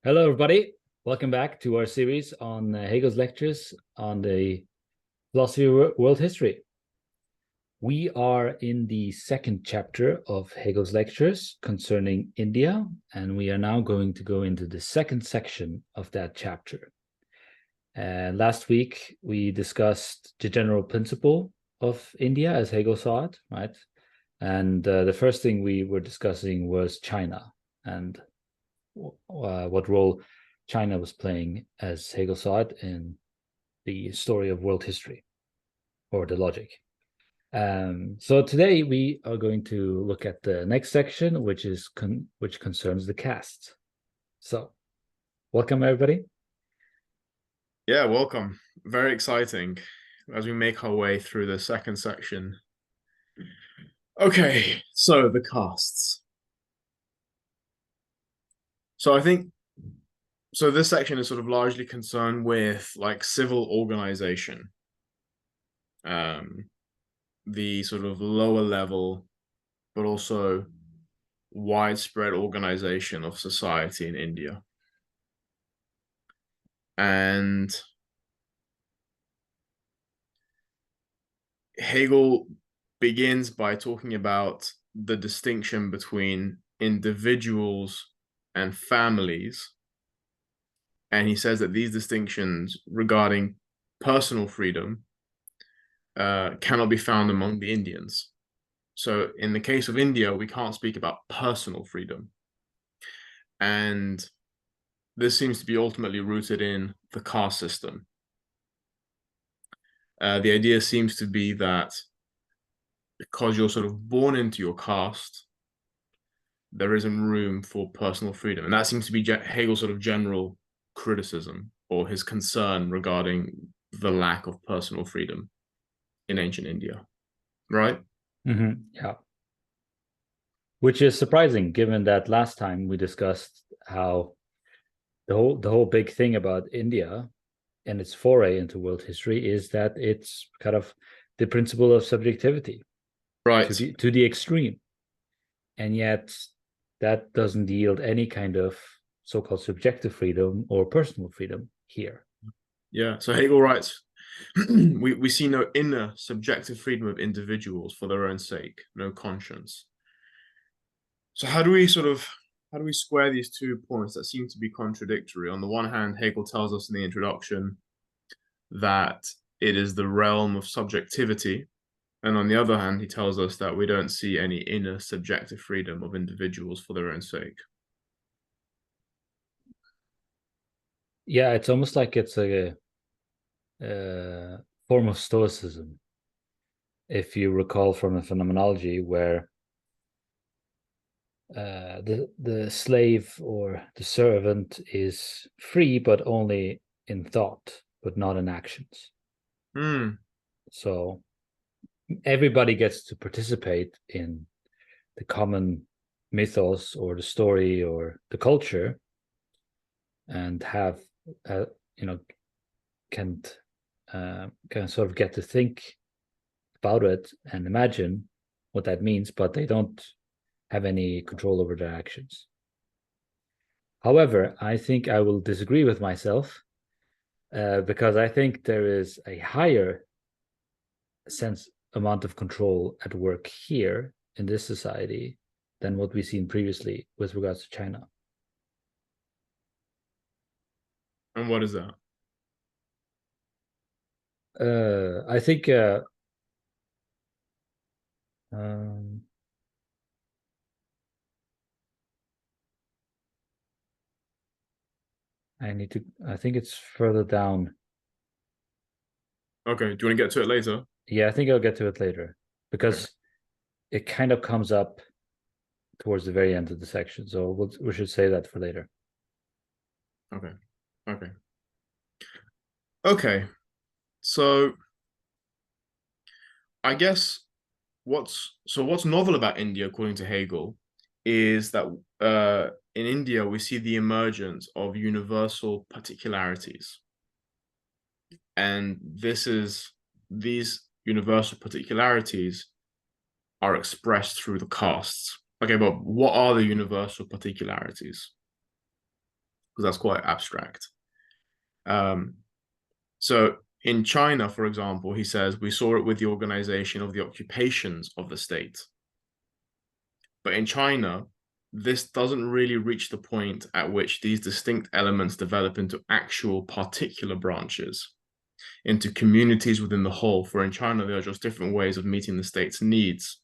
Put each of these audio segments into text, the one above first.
Hello, everybody. Welcome back to our series on Hegel's lectures on the philosophy of world history. We are in the second chapter of Hegel's lectures concerning India, and we are now going to go into the second section of that chapter. Last week, we discussed the general principle of India as Hegel saw it, right? And the first thing we were discussing was China and what role China was playing as Hegel saw it in the story of world history or the logic. So today we are going to look at the next section, which concerns the caste. So welcome, everybody. Yeah, welcome. Very exciting as we make our way through the second section. Okay, so the castes. So I think, so this section is sort of largely concerned with like civil organization, the sort of lower level, but also widespread organization of society in India. And Hegel begins by talking about the distinction between individuals and families. And he says that these distinctions regarding personal freedom cannot be found among the Indians. So in the case of India, we can't speak about personal freedom. And this seems to be ultimately rooted in the caste system. The idea seems to be that because you're sort of born into your caste, there isn't room for personal freedom. And that seems to be Hegel's sort of general criticism or his concern regarding the lack of personal freedom in ancient India, right? Yeah. Which is surprising, given that last time we discussed how the whole big thing about India and its foray into world history is that it's kind of the principle of subjectivity, right, to the extreme, and yet that doesn't yield any kind of so-called subjective freedom or personal freedom here. Yeah, so Hegel writes, we see no inner subjective freedom of individuals for their own sake, no conscience. So how do we square these 2 points that seem to be contradictory? On the one hand, Hegel tells us in the introduction that it is the realm of subjectivity, and on the other hand, he tells us that we don't see any inner subjective freedom of individuals for their own sake. Yeah, it's almost like it's a form of Stoicism, if you recall from the phenomenology, where the slave or the servant is free, but only in thought, but not in actions. So everybody gets to participate in the common mythos or the story or the culture, and have can sort of get to think about it and imagine what that means, but they don't have any control over their actions. However, I think I will disagree with myself, because I think there is a higher amount of control at work here in this society than what we've seen previously with regards to China. And what is that? I think um, I think it's further down. Okay, do you want to get to it later? Yeah, I think I'll get to it later, because it kind of comes up towards the very end of the section. So we should say that for later. Okay. So I guess what's novel about India, according to Hegel, is that in India we see the emergence of universal particularities, and these universal particularities are expressed through the castes. Okay, but what are the universal particularities? because that's quite abstract. So in China, for example, he says, we saw it with the organization of the occupations of the state. But in China, this doesn't really reach the point at which these distinct elements develop into actual particular branches, into communities within the whole. For in China, there are just different ways of meeting the state's needs.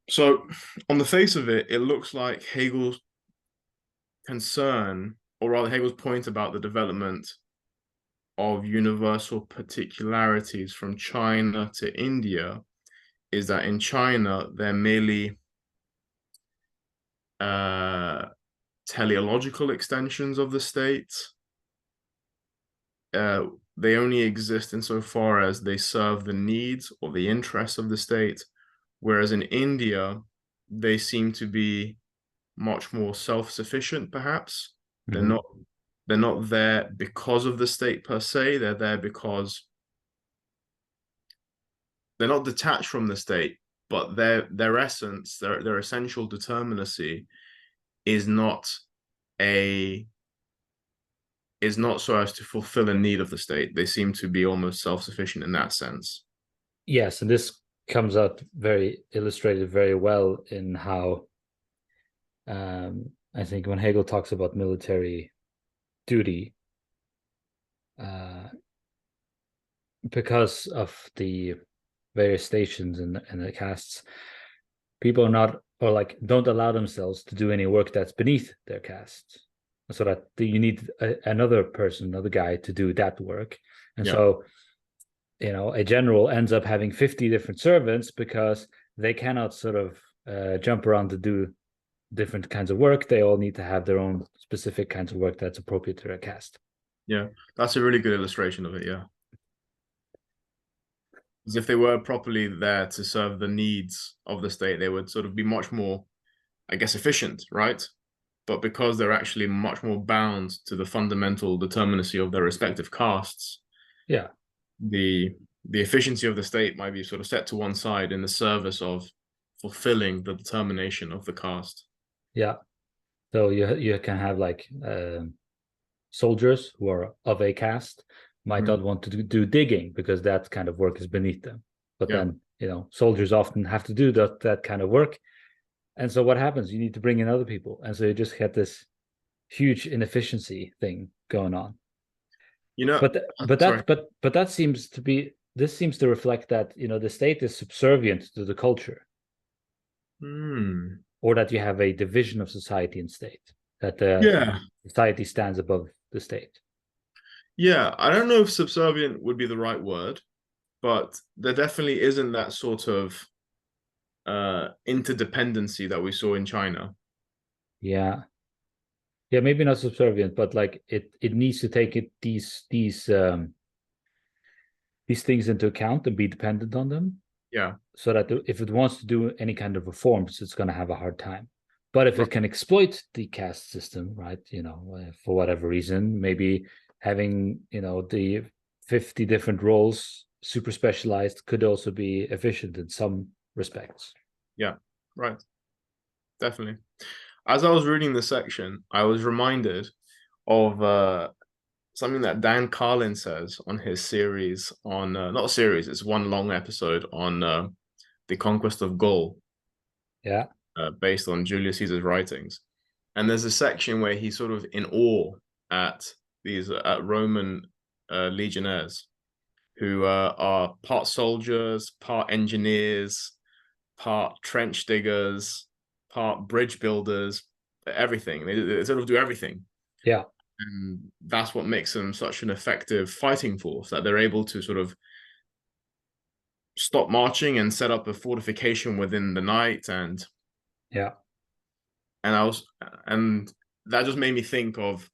So on the face of it, it looks like Hegel's concern, or rather Hegel's point about the development of universal particularities from China to India, is that in China, they're merely teleological extensions of the state. They only exist insofar as they serve the needs or the interests of the state, whereas in India, they seem to be much more self-sufficient, perhaps. Mm-hmm. They're not there because of the state per se. They're there because they're not detached from the state, but their essence, their essential determinacy is not so as to fulfill a need of the state. They seem to be almost self-sufficient in that sense. Yes, and this comes out illustrated very well in how I think when Hegel talks about military duty, because of the various stations and the castes, people are not, or like don't allow themselves to do any work that's beneath their caste, so that you need another person, another guy to do that work. And so, a general ends up having 50 different servants because they cannot sort of jump around to do different kinds of work. They all need to have their own specific kinds of work that's appropriate to their caste. Yeah, that's a really good illustration of it. Yeah, as if they were properly there to serve the needs of the state, they would sort of be much more, I guess, efficient, right? But because they're actually much more bound to the fundamental determinacy of their respective castes, yeah, the efficiency of the state might be sort of set to one side in the service of fulfilling the determination of the caste. Yeah. So you can have like soldiers who are of a caste might not want to do digging because that kind of work is beneath them. But then, soldiers often have to do that kind of work. And so what happens? You need to bring in other people. And so you just get this huge inefficiency thing going on. But that seems to be, this seems to reflect that, the state is subservient to the culture. Or that you have a division of society and state, that the society stands above the state. Yeah, I don't know if subservient would be the right word, but there definitely isn't that sort of interdependency that we saw in China. Yeah, maybe not subservient, but like it needs to take these things into account and be dependent on them. Yeah. So that if it wants to do any kind of reforms, it's going to have a hard time. But if it can exploit the caste system, right, for whatever reason, maybe having, the 50 different roles super specialized could also be efficient in some respects. Yeah, right. Definitely. As I was reading the section, I was reminded of something that Dan Carlin says on his series on, not a series, it's one long episode on the conquest of Gaul. Yeah. Based on Julius Caesar's writings. And there's a section where he's sort of in awe at these Roman legionnaires who are part soldiers, part engineers, part trench diggers, part bridge builders, everything. They sort of do everything. Yeah. And that's what makes them such an effective fighting force, that they're able to sort of stop marching and set up a fortification within the night. And and that just made me think of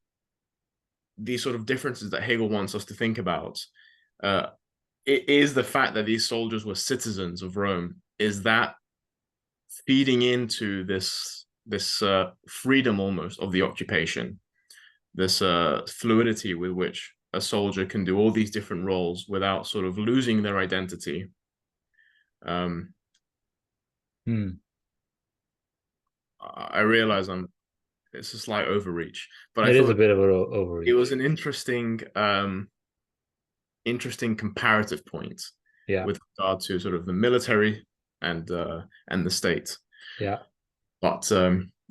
these sort of differences that Hegel wants us to think about. It is the fact that these soldiers were citizens of Rome, is that feeding into this freedom almost of the occupation, this fluidity with which a soldier can do all these different roles without sort of losing their identity. I realize it's a slight overreach, but It I is a thought bit of an overreach. it was an interesting comparative point with regard to sort of the military and the state. Yeah. But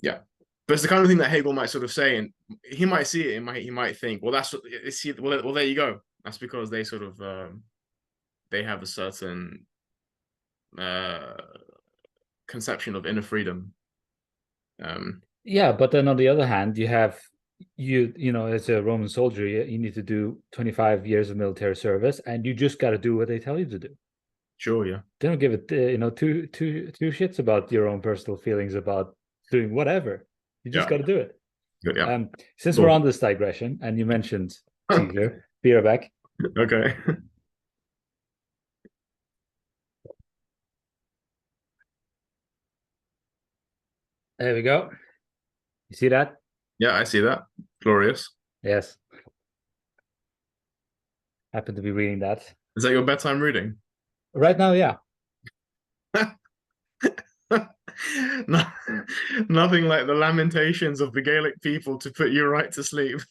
yeah, but it's the kind of thing that Hegel might sort of say, and he might see it, and he might think, well, well, there you go. That's because they sort of they have a certain conception of inner freedom. Yeah, but then on the other hand, you have you know, as a Roman soldier, you need to do 25 years of military service, and you just got to do what they tell you to do. Sure, yeah. They don't give it, you know, two shits about your own personal feelings about doing whatever. You just got to do it. Good, yeah. Since we're on this digression, and you mentioned Caesar, be right back. Okay. There we go. You see that? Yeah, I see that. Glorious. Yes. Happen to be reading that. Is that your bedtime reading? Right now, yeah. No, nothing like the lamentations of the Gaelic people to put you right to sleep.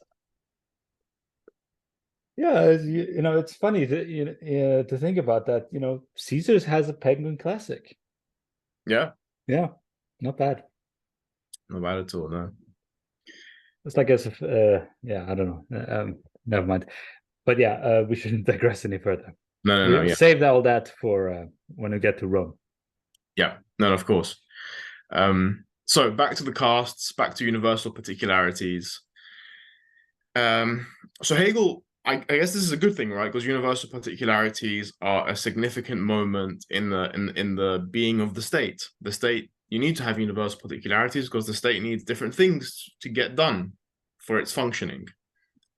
Yeah, you know, it's funny to think about that. You know, Caesar's has a Penguin Classic. Yeah. Yeah, not bad. Not bad at all, no. It's like as if, yeah, I don't know. Never mind. But yeah, we shouldn't digress any further. No, yeah. Save all that for when we get to Rome. Yeah, no, of course. So back to the castes, back to universal particularities. So Hegel, I guess this is a good thing, right? Because universal particularities are a significant moment in the being of the state. The state, you need to have universal particularities because the state needs different things to get done for its functioning.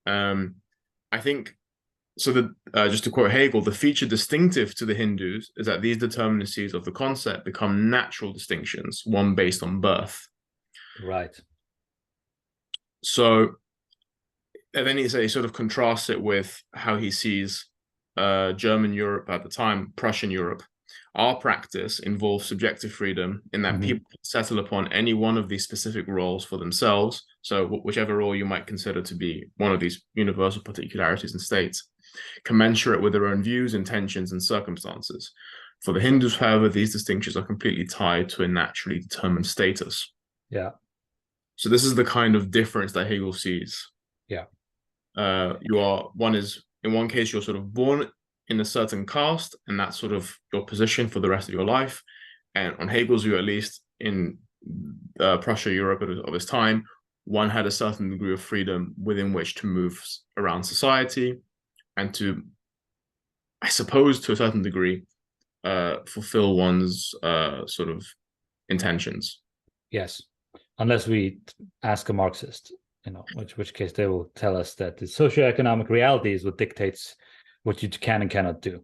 I think so. Just to quote Hegel, the feature distinctive to the Hindus is that these determinacies of the concept become natural distinctions, one based on birth. Right. So, and then he sort of contrasts it with how he sees German Europe at the time, Prussian Europe. Our practice involves subjective freedom in that people can settle upon any one of these specific roles for themselves. So whichever role you might consider to be one of these universal particularities in states, commensurate with their own views, intentions, and circumstances. For the Hindus, however, these distinctions are completely tied to a naturally determined status. Yeah. So this is the kind of difference that Hegel sees. Yeah. In one case, you're sort of born in a certain caste, and that's sort of your position for the rest of your life. And on Hegel's view, at least in Prussia, Europe of his time, one had a certain degree of freedom within which to move around society and to, I suppose, to a certain degree, fulfill one's sort of intentions. Yes, unless we ask a Marxist, you know, which case they will tell us that the socioeconomic reality is what dictates what you can and cannot do.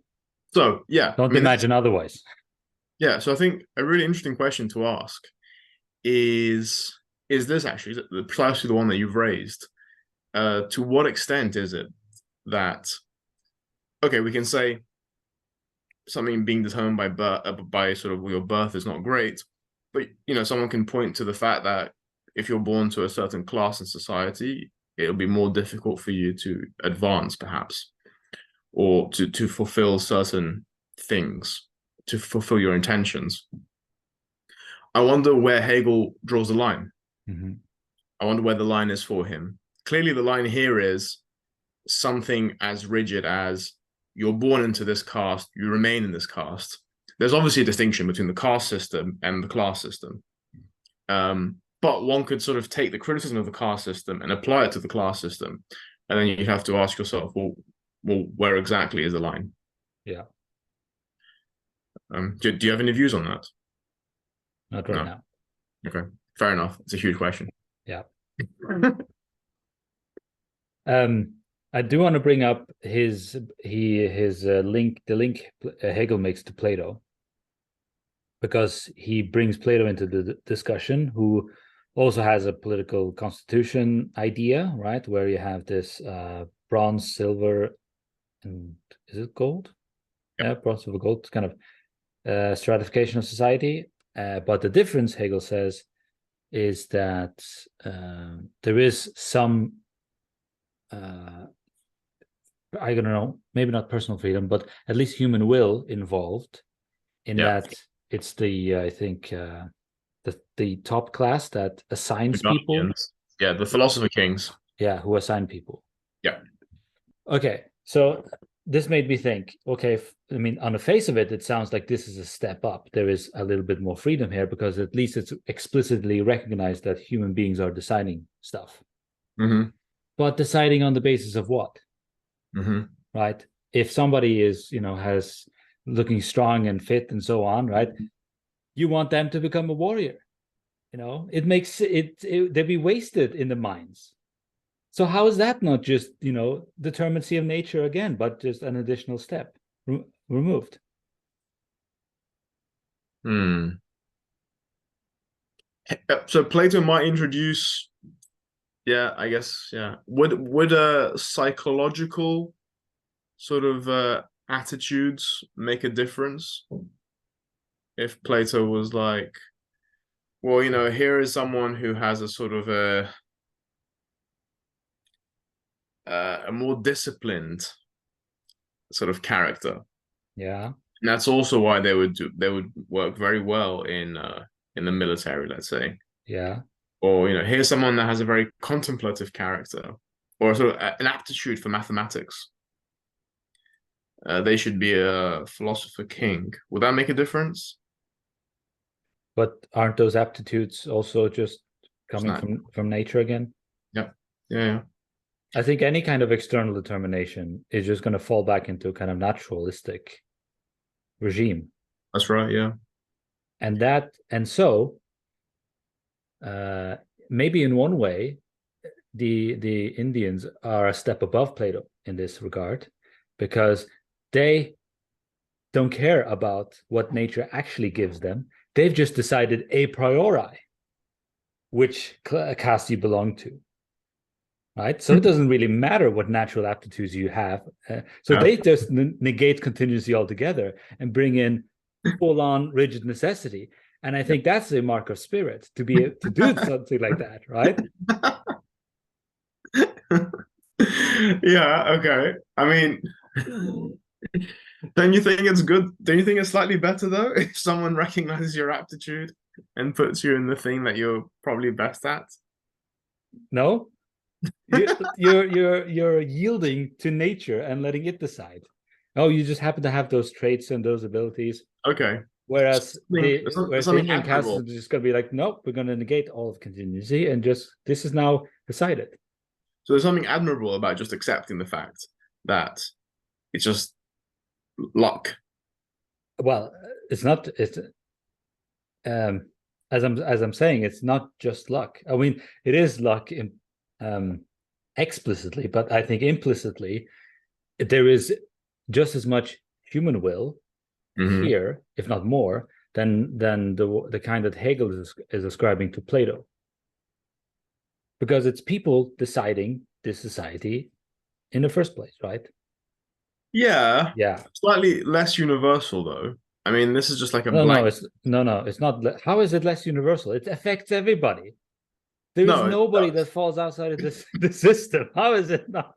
So, yeah. Don't imagine otherwise. Yeah, so I think a really interesting question to ask is this actually, precisely the one that you've raised. To what extent is it that, okay, we can say something being determined by sort of your birth is not great, but, you know, someone can point to the fact that if you're born to a certain class in society, it'll be more difficult for you to advance, perhaps, or to fulfill certain things, to fulfill your intentions. I wonder where Hegel draws the line. I wonder where the line is for him. Clearly, the line here is something as rigid as you're born into this caste, you remain in this caste. There's obviously a distinction between the caste system and the class system. But one could sort of take the criticism of the caste system and apply it to the class system. And then you have to ask yourself, well, where exactly is the line? Yeah. Do you have any views on that? Not right now. Okay, fair enough. It's a huge question. Yeah. I do want to bring up his link, the link Hegel makes to Plato, because he brings Plato into the discussion, who also has a political constitution idea, right? Where you have this bronze, silver, and is it gold? Yeah, bronze, silver, gold. It's kind of stratification of society. But the difference, Hegel says, is that there is some, I don't know, maybe not personal freedom, but at least human will involved in that it's the, I think, the top class that assigns people. Yeah, the philosopher kings. Yeah, who assign people. Yeah. Okay, so this made me think, okay, I mean, on the face of it, it sounds like this is a step up. There is a little bit more freedom here because at least it's explicitly recognized that human beings are deciding stuff. Mm-hmm. But deciding on the basis of what? Mm-hmm. Right? If somebody is, has looking strong and fit and so on, right? You want them to become a warrior. It makes they'd be wasted in the mines. So how is that not just, determinacy of nature again, but just an additional step removed? So Plato might introduce, I guess, Would a psychological sort of attitudes make a difference? If Plato was like, well, here is someone who has a sort of a more disciplined sort of character. Yeah. And that's also why they would work very well in the military, let's say. Yeah. Or here's someone that has a very contemplative character, or sort of an aptitude for mathematics. They should be a philosopher king. Would that make a difference? But aren't those aptitudes also just coming from nature again? Yeah. I think any kind of external determination is just going to fall back into a kind of naturalistic regime. That's right, yeah. And so maybe in one way, the Indians are a step above Plato in this regard, because they don't care about what nature actually gives them. They've just decided a priori which caste you belong to. Right? So it doesn't really matter what natural aptitudes you have. They just negate contingency altogether and bring in full-on rigid necessity. And I think that's a mark of spirit to be able to do something like that, right? Yeah, okay. I mean, don't you think it's good? Don't you think it's slightly better though if someone recognizes your aptitude and puts you in the thing that you're probably best at? No, you're yielding to nature and letting it decide. Oh, you just happen to have those traits and those abilities. Okay. Whereas the Indian caste is admirable. just going to be like, nope, we're going to negate all of contingency and just this is now decided. So there's something admirable about just accepting the fact that it's just luck. Well, it's not. It's as I'm saying, it's not just luck. I mean, it is luck in, explicitly, but I think implicitly there is just as much human will here, if not more, than the kind that Hegel is ascribing to Plato. Because it's people deciding this society in the first place, right? Yeah. Yeah. Slightly less universal though. I mean, this is just like a no, it's not. How is it less universal? It affects everybody. There is nobody that falls outside of the system. How is it not?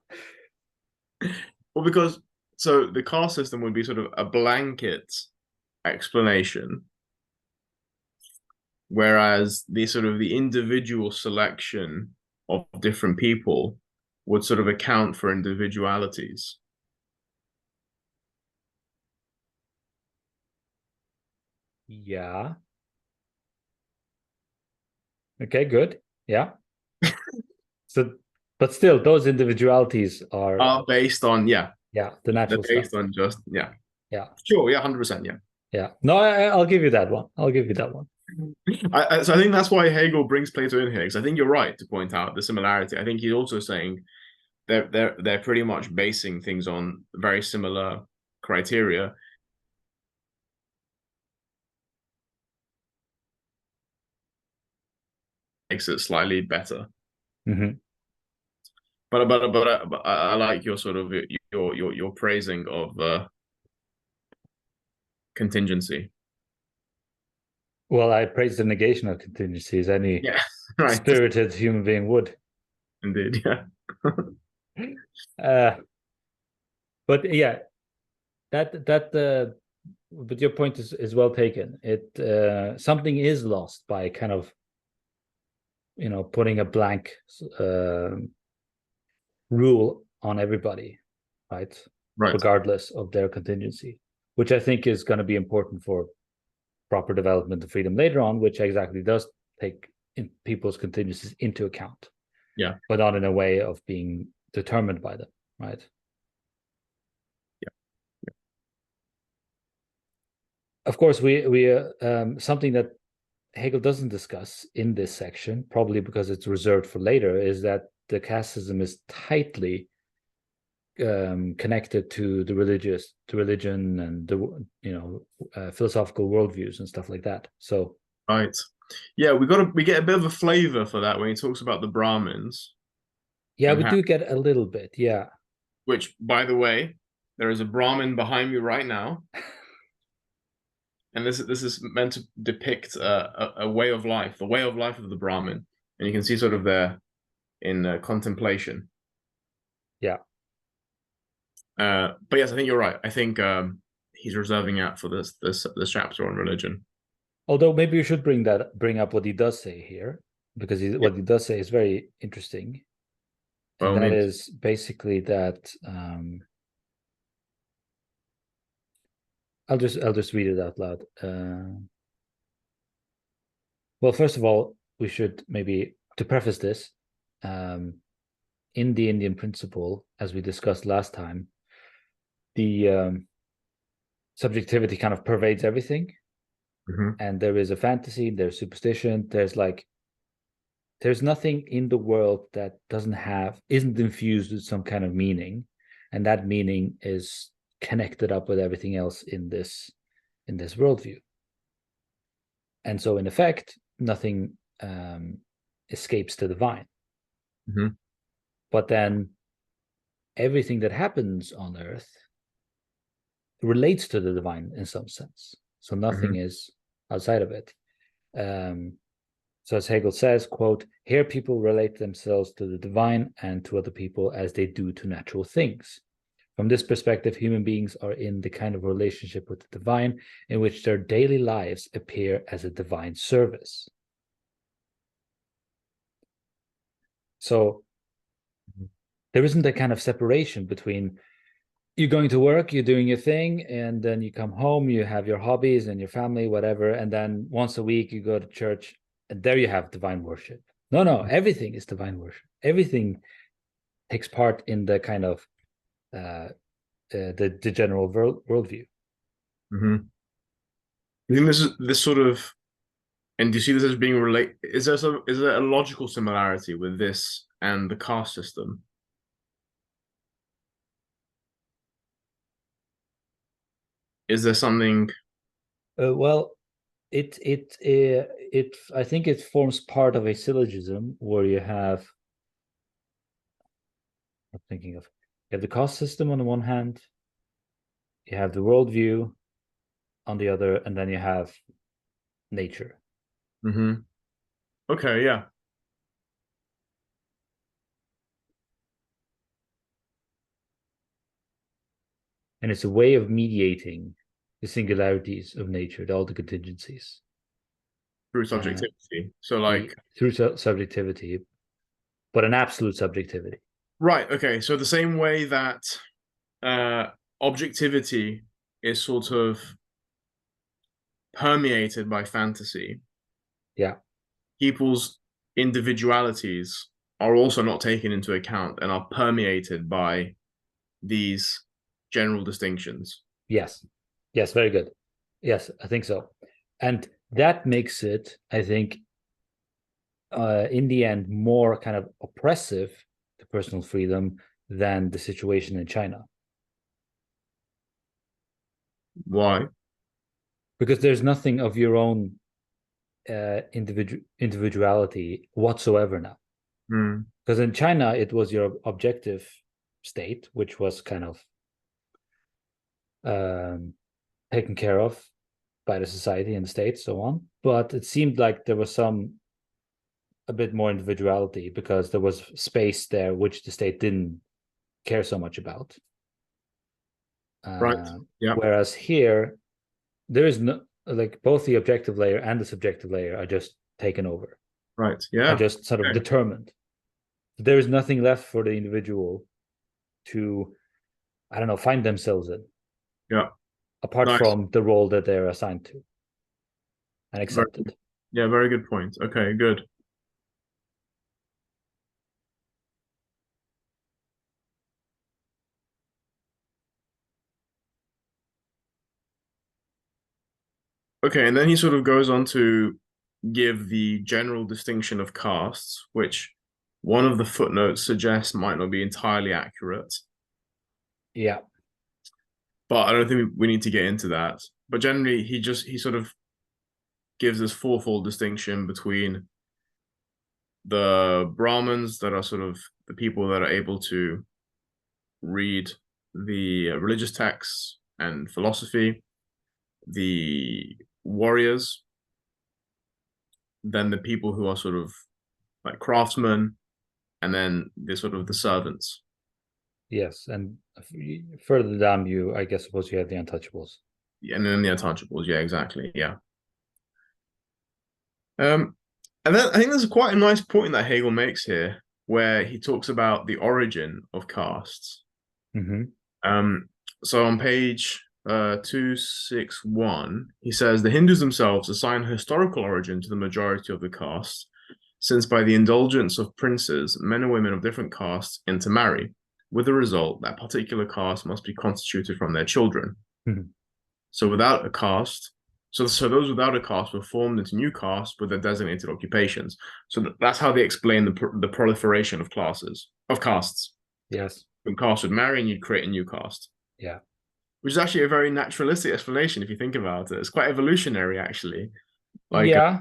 Well, because so the caste system would be sort of a blanket explanation, whereas the sort of the individual selection of different people would sort of account for individualities. Yeah. Okay, good. Yeah. So, but still, those individualities are based on the natural they're based stuff. on just sure, 100%, yeah. No, I'll give you that one. I'll give you that one. So I think that's why Hegel brings Plato in here, because I think you're right to point out the similarity. I think he's also saying they're pretty much basing things on very similar criteria. Makes it slightly better. But I like your sort of your praising of contingency. Well, I praise the negation of contingencies. Any right. spirited human being would. Indeed, yeah. But yeah, but your point is well taken. Something is lost by kind of, putting a blank rule on everybody, right? Right. Regardless of their contingency, which I think is going to be important for proper development of freedom later on, which exactly does take people's contingencies into account. Yeah. But not in a way of being determined by them, right? Yeah. Of course, we something that Hegel doesn't discuss in this section, probably because it's reserved for later, is that the caste system is tightly connected to religion and the philosophical worldviews and stuff like that. So right, yeah, we get a bit of a flavor for that when he talks about the Brahmins. Yeah, we do get a little bit, yeah. Which, by the way, there is a Brahmin behind me right now. And this is meant to depict a way of life, the way of life of the Brahmin. And you can see sort of there in contemplation. Yeah. But yes, I think you're right. I think he's reserving out for this chapter on religion. Although maybe you should bring up what he does say here, because what he does say is very interesting. And that is basically that I'll just read it out loud. Well, first of all, we should maybe, to preface this, in the Indian principle, as we discussed last time, the subjectivity kind of pervades everything. Mm-hmm. And there is a fantasy, there's superstition, there's nothing in the world that isn't infused with some kind of meaning, and that meaning is connected up with everything else in this worldview. And so in effect, nothing escapes the divine. Mm-hmm. But then everything that happens on earth relates to the divine in some sense. So nothing is outside of it. So as Hegel says, quote, "Here people relate themselves to the divine and to other people as they do to natural things. From this perspective, human beings are in the kind of relationship with the divine in which their daily lives appear as a divine service." So there isn't a kind of separation between you're going to work, you're doing your thing, and then you come home, you have your hobbies and your family, whatever, and then once a week you go to church, and there you have divine worship. No, everything is divine worship. Everything takes part in the kind of the general worldview. Mm-hmm. You think this sort of, and do you see this as being related? Is there a logical similarity with this and the caste system? Is there something? Well, I think it forms part of a syllogism where you have. I'm thinking of. You have the caste system on the one hand, you have the worldview on the other, and then you have nature. Mm-hmm. Okay, yeah. And it's a way of mediating the singularities of nature, all the contingencies. Through subjectivity. So like through subjectivity, but an absolute subjectivity. Right, okay. So the same way that objectivity is sort of permeated by fantasy. Yeah. People's individualities are also not taken into account and are permeated by these general distinctions. Yes. Yes, very good. Yes, I think so. And that makes it, I think, in the end, more kind of oppressive to personal freedom than the situation in China. Why? Because there's nothing of your own individuality whatsoever now. Because in China, it was your objective state, which was kind of taken care of by the society and the state, so on. But it seemed like there was a bit more individuality because there was space there which the state didn't care so much about. Right. Yeah. Whereas here, there is no, like, both the objective layer and the subjective layer are just taken over. Right. Yeah. Are just sort of determined. There is nothing left for the individual to, I don't know, find themselves in. Yeah. Apart from the role that they're assigned to and accepted. Yeah, very good point. Okay, good. Okay, and then he sort of goes on to give the general distinction of castes, which one of the footnotes suggests might not be entirely accurate. Yeah. But I don't think we need to get into that. But generally, he sort of gives this fourfold distinction between the Brahmins, that are sort of the people that are able to read the religious texts and philosophy, the warriors, then the people who are sort of like craftsmen, and then the sort of the servants. Yes, and further down, I guess, suppose you have the untouchables. Yeah, and then the untouchables. Yeah, exactly. Yeah. And then I think there's quite a nice point that Hegel makes here, where he talks about the origin of castes. So on page 261, he says the Hindus themselves assign historical origin to the majority of the castes, since by the indulgence of princes, men and women of different castes intermarry, with the result that particular caste must be constituted from their children. So without a caste, so those without a caste were formed into new castes with their designated occupations. So that's how they explain the proliferation of castes. Yes. When castes would marry and you'd create a new caste. Yeah. Which is actually a very naturalistic explanation if you think about it. It's quite evolutionary, actually. Like, yeah.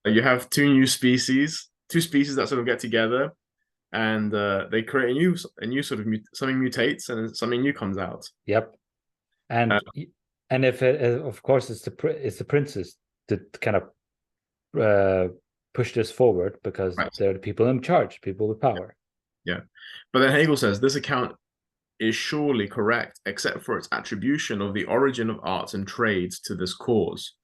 You have two species that sort of get together, and they create a new sort of something mutates and something new comes out. Yep. And if of course it's the princes that kind of push this forward because they're the people in charge, people with power. Yeah. But then Hegel says this account is surely correct, except for its attribution of the origin of arts and trades to this cause.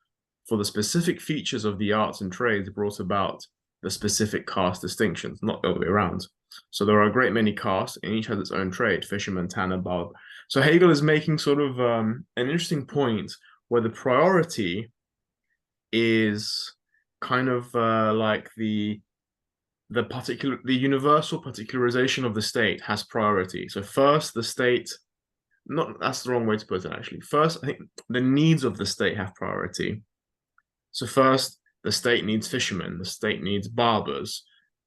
For the specific features of the arts and trades brought about the specific caste distinctions, not the other way around. So there are a great many castes, and each has its own trade: fisherman, tanner, barber. So Hegel is making sort of an interesting point where the priority is kind of like the universal particularization of the state has priority. So first, the state, that's the wrong way to put it, actually. First, I think the needs of the state have priority. So first, the state needs fishermen, the state needs barbers,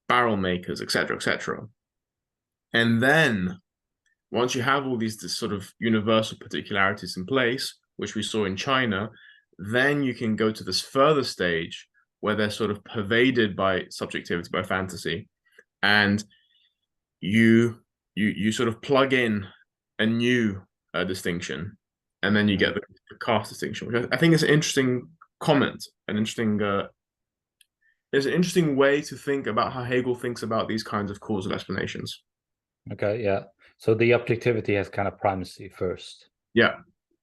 barrel makers, etc., etc. And then, once you have all these sort of universal particularities in place, which we saw in China, then you can go to this further stage where they're sort of pervaded by subjectivity, by fantasy, and you sort of plug in a new distinction, and then you get the caste distinction, which I think is an interesting comment, it's an interesting way to think about how Hegel thinks about these kinds of causal explanations. Okay, yeah. So the objectivity has kind of primacy first. Yeah.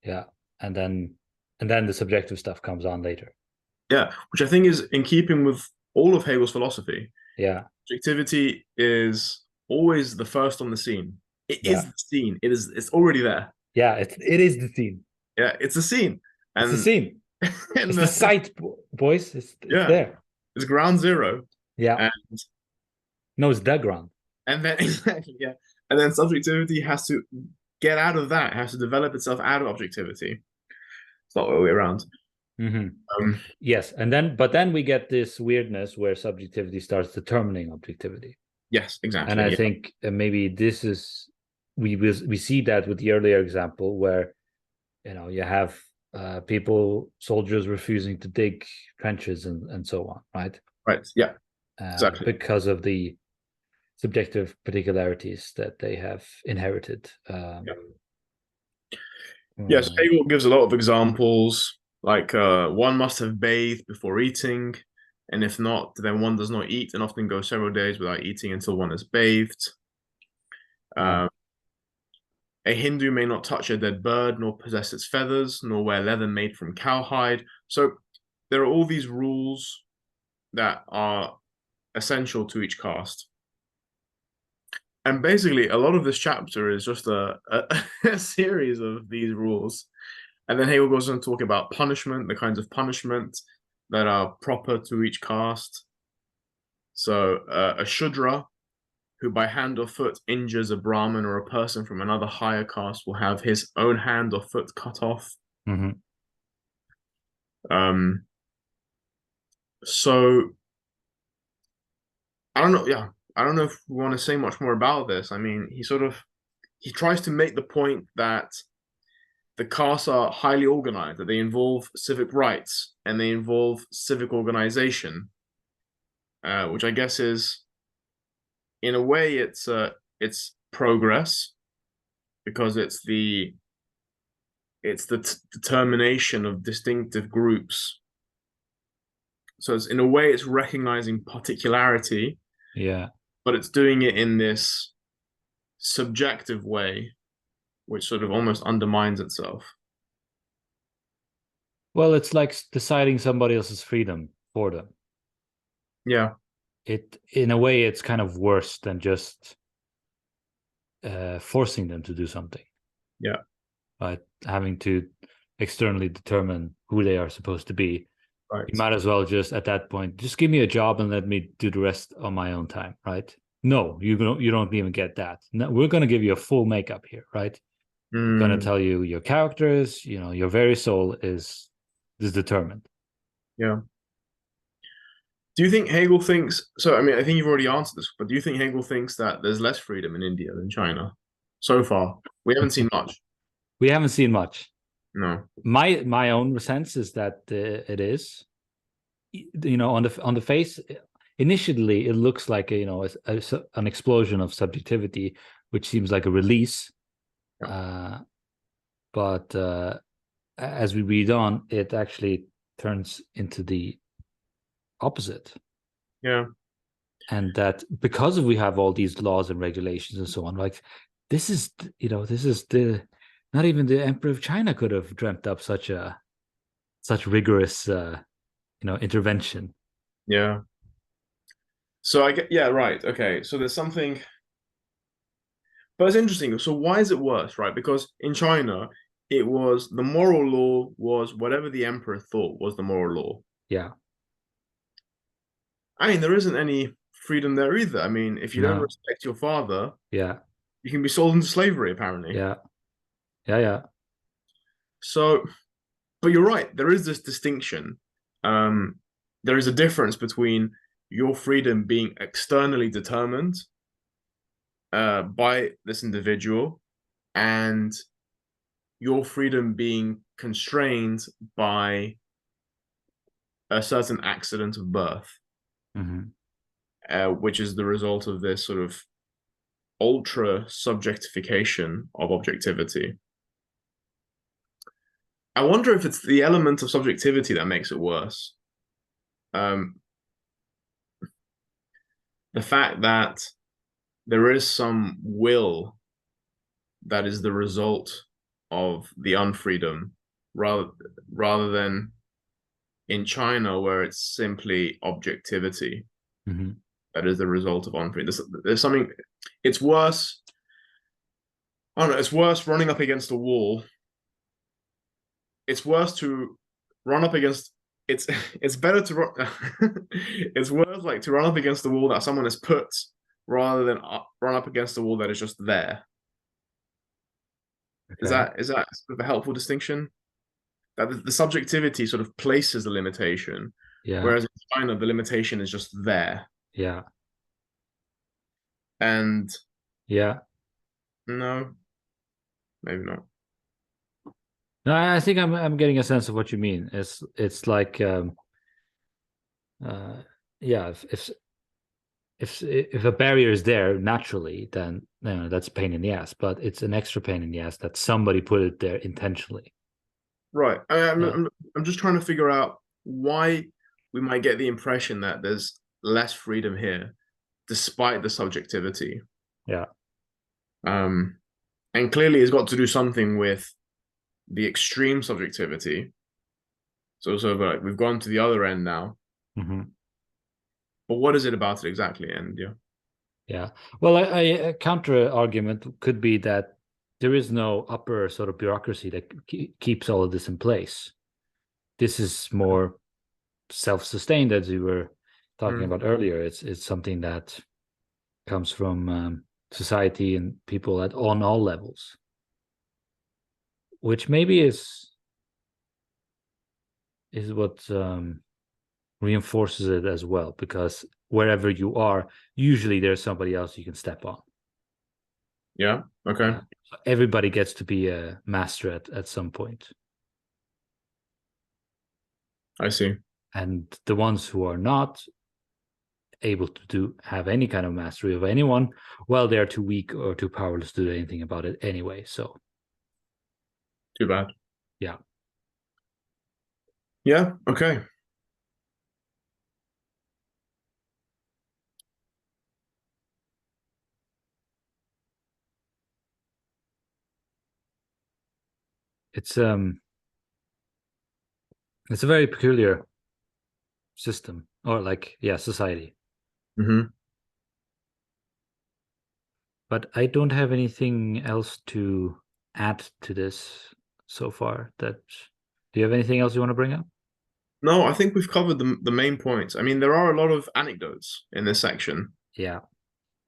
Yeah, and then the subjective stuff comes on later. Yeah, which I think is in keeping with all of Hegel's philosophy. Yeah. Objectivity is always the first on the scene. It is the scene. It's already there. Yeah, it is the scene. Yeah, it's the scene. And it's the scene. It's the site, boys. It's there. It's ground zero. Yeah. No, it's the ground. And then exactly, yeah. And then subjectivity has to get out of that. It has to develop itself out of objectivity. It's not the way around. Yes, but then we get this weirdness where subjectivity starts determining objectivity. Yes, exactly. And I think maybe this is we see that with the earlier example where you have soldiers refusing to dig trenches and so on, right? Right. Yeah. Exactly. Because of the subjective particularities that they have inherited. Yes, Hegel gives a lot of examples. Like one must have bathed before eating, and if not, then one does not eat and often goes several days without eating until one is bathed. A Hindu may not touch a dead bird, nor possess its feathers, nor wear leather made from cowhide. So there are all these rules that are essential to each caste. And basically, a lot of this chapter is just a series of these rules. And then Hegel goes on to talk about punishment, the kinds of punishment that are proper to each caste. So a Shudra, who by hand or foot injures a Brahmin or a person from another higher caste, will have his own hand or foot cut off. Mm-hmm. So I don't know. Yeah, I don't know if we want to say much more about this. I mean, he tries to make the point that the castes are highly organized, that they involve civic rights and they involve civic organization, which I guess is, in a way, it's progress, because it's the determination of distinctive groups. So it's, in a way, it's recognizing particularity, Yeah. but it's doing it in this subjective way, which sort of almost undermines itself. Well, it's like deciding somebody else's freedom for them. Yeah. In a way, it's kind of worse than just forcing them to do something. Yeah. Right? Having to externally determine who they are supposed to be. Right. You might as well just, at that point, just give me a job and let me do the rest on my own time, right? No, you don't even get that. No, we're going to give you a full makeup here, right? We're going to tell you your characters, your very soul is determined. Yeah. Do you think Hegel thinks, so I mean, I think you've already answered this, but do you think Hegel thinks that there's less freedom in India than China so far? We haven't seen much. We haven't seen much. No. My own sense is that it is. On the face, initially it looks like an explosion of subjectivity, which seems like a release. Yeah. But as we read on, it actually turns into the opposite. Yeah. And that because we have all these laws and regulations and so on, like this is not even the Emperor of China could have dreamt up such rigorous intervention. Yeah. So yeah, right. Okay. So there's something, but it's interesting. So why is it worse, right? Because in China, it was the moral law was whatever the emperor thought was the moral law. Yeah. I mean, there isn't any freedom there either. I mean, if you don't respect your father, yeah, you can be sold into slavery, apparently. Yeah. Yeah. So, but you're right. There is this distinction. There is a difference between your freedom being externally determined by this individual and your freedom being constrained by a certain accident of birth, which is the result of this sort of ultra subjectification of objectivity. I wonder if it's the element of subjectivity that makes it worse. The fact that there is some will that is the result of the unfreedom, rather than in China where it's simply objectivity that is the result of unfreedom. There's something. It's worse. I don't know. It's worse running up against a wall. It's worse to run up against. It's better to run. It's worse like to run up against the wall that someone has put, rather than run up against a wall that is just there. Okay. Is that sort of a helpful distinction? That the subjectivity sort of places the limitation, whereas in China the limitation is just there. Yeah. And no, maybe not. No, I think I'm getting a sense of what you mean. It's like if a barrier is there naturally, then that's a pain in the ass. But it's an extra pain in the ass that somebody put it there intentionally. Right. Yeah. I'm just trying to figure out why we might get the impression that there's less freedom here, despite the subjectivity. Yeah. And clearly it's got to do something with the extreme subjectivity. So sort of like we've gone to the other end now. Mm-hmm. But what is it about it exactly? And yeah. Yeah. Well, a counter argument could be that there is no upper sort of bureaucracy that keeps all of this in place. This is more self-sustained, as we were talking about earlier. It's something that comes from society and people on all levels, which maybe is what reinforces it as well, because wherever you are, usually there's somebody else you can step on. Yeah. Okay. So everybody gets to be a master at some point. I see. And the ones who are not able to have any kind of mastery of anyone, well, they're too weak or too powerless to do anything about it anyway. So Too bad. yeah. Yeah. Okay. It's a very peculiar system, or like, yeah, society. Mm-hmm. But I don't have anything else to add to this so far. Do you have anything else you want to bring up? No, I think we've covered the main points. I mean, there are a lot of anecdotes in this section, Yeah.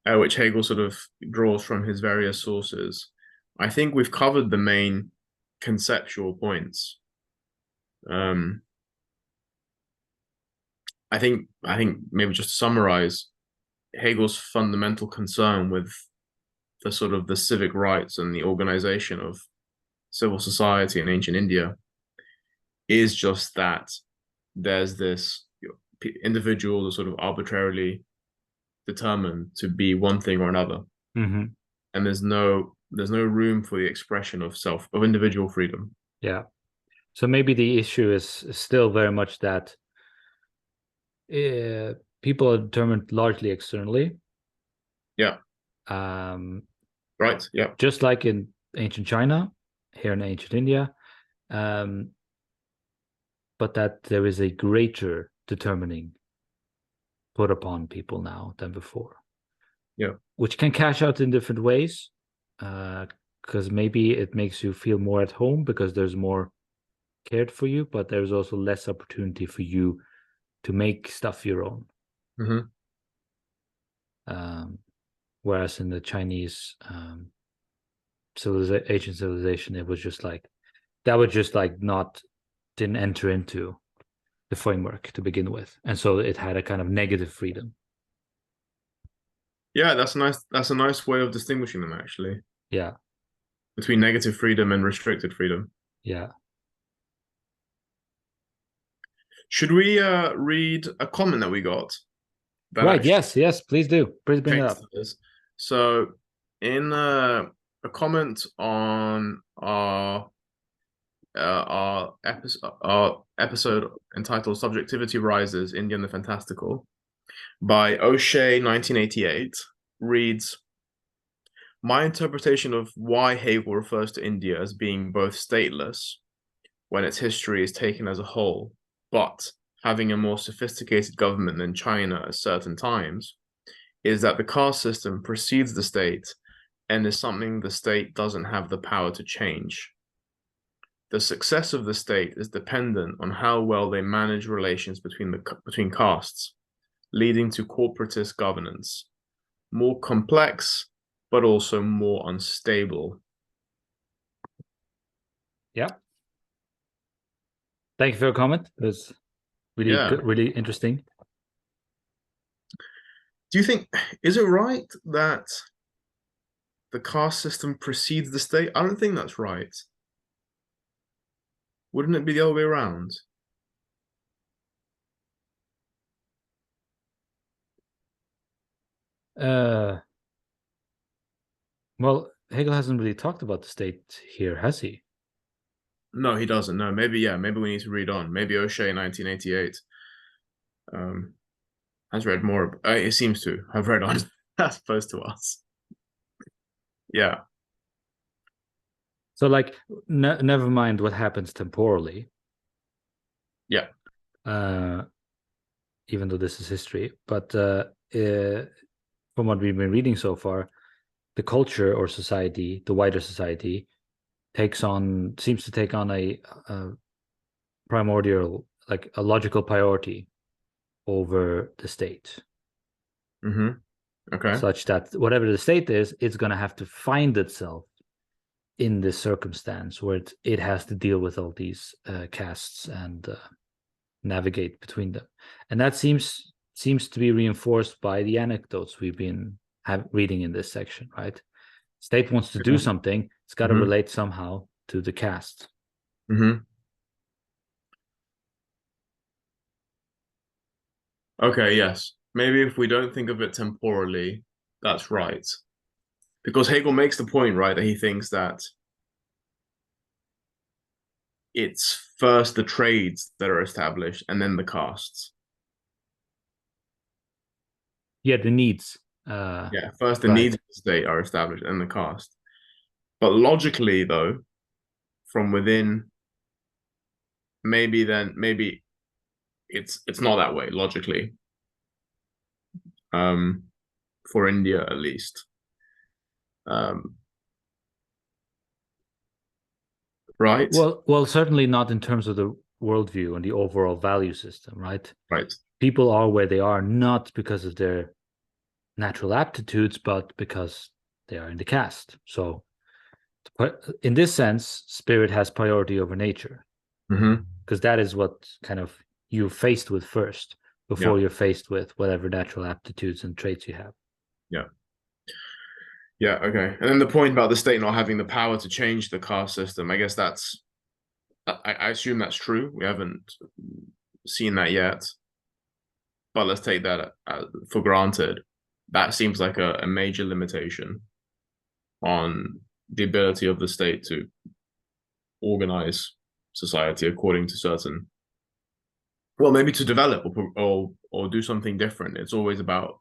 which Hegel sort of draws from his various sources. I think we've covered the main conceptual points. I think maybe just to summarize, Hegel's fundamental concern with the sort of the civic rights and the organization of civil society in ancient India is just that there's this individuals are sort of arbitrarily determined to be one thing or another, Mm-hmm. and there's no room for the expression of individual freedom. Yeah. So maybe the issue is still very much that people are determined largely externally. Yeah. Right. Yeah. Just like in ancient China, here in ancient India, but that there is a greater determining put upon people now than before. Yeah. Which can cash out in different ways, because maybe it makes you feel more at home because there's more cared for you, but there's also less opportunity for you to make stuff your own. Mm-hmm. Whereas in the Chinese ancient civilization, it was just like that would just like didn't enter into the framework to begin with, and so it had a kind of negative freedom. Yeah, that's nice. That's a nice way of distinguishing them, actually. Yeah. Between negative freedom and restricted freedom. Yeah. Should we read a comment that we got? Right. Yes. Please do. Please bring it up. So, in a comment on our episode entitled "Subjectivity Rises: India and the Fantastical" by O'Shea 1988 reads, "My interpretation of why Hegel refers to India as being both stateless when its history is taken as a whole, but having a more sophisticated government than China at certain times, is that the caste system precedes the state and is something the state doesn't have the power to change. The success of the state is dependent on how well they manage relations between castes, leading to corporatist governance, more complex, but also more unstable." Yeah. Thank you for your comment. It was really good, really interesting. Do you think, is it right that the caste system precedes the state? I don't think that's right. Wouldn't it be the other way around? Well, Hegel hasn't really talked about the state here, has he? No, he doesn't. No, maybe, yeah, maybe we need to read on. Maybe O'Shea, 1988, has read more. It seems to have read on as opposed to us. Yeah. So, like, never mind what happens temporally. Yeah. Even though this is history, but from what we've been reading so far, the culture or society, the wider society, seems to take on a primordial, like a logical priority over the state. Mm-hmm. Okay. Such that whatever the state is, it's going to have to find itself in this circumstance where it has to deal with all these castes and navigate between them. And that seems to be reinforced by the anecdotes we've been reading in this section, right? State wants to do something, it's got to relate somehow to the caste. Okay, yes. Maybe if we don't think of it temporally, that's right. Because Hegel makes the point, right, that he thinks that it's first the trades that are established and then the castes. Yeah, the needs. Yeah, first the needs of the state are established and the caste. But logically, though, from within, maybe it's not that way logically. For India at least. Right? Well, certainly not in terms of the worldview and the overall value system, right? Right. People are where they are not because of their natural aptitudes, but because they are in the caste. So in this sense, spirit has priority over nature, because that is what kind of you're faced with first before you're faced with whatever natural aptitudes and traits you have. Yeah, okay. And then the point about the state not having the power to change the caste system, I guess I assume that's true. We haven't seen that yet. But let's take that for granted. That seems like a major limitation on the ability of the state to organize society according to certain, well, maybe to develop or do something different. It's always about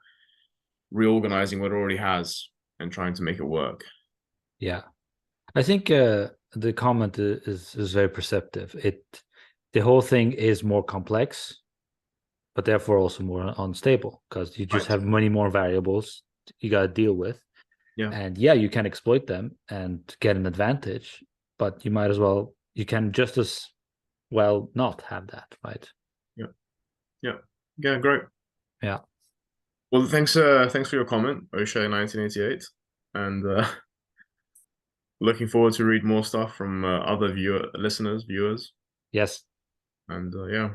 reorganizing what it already has and trying to make it work. Yeah, I think the comment is very perceptive. The whole thing is more complex, but therefore also more unstable, because you just have many more variables you got to deal with. Yeah. And yeah, you can exploit them and get an advantage, but you can just as well not have that, right? Yeah, great. Yeah. Well, thanks for your comment, O'Shea 1988, and looking forward to read more stuff from other viewers. Yes. And yeah.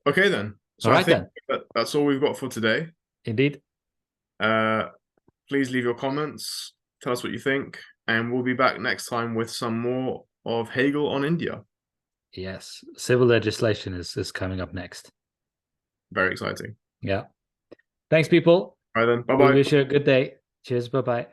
Okay then. So all right, I think that's all we've got for today. Indeed. Please leave your comments, tell us what you think, and we'll be back next time with some more of Hegel on India. Yes, civil legislation is coming up next. Very exciting. Yeah. Thanks, people. All right then. Bye-bye. We wish you a good day. Cheers. Bye-bye.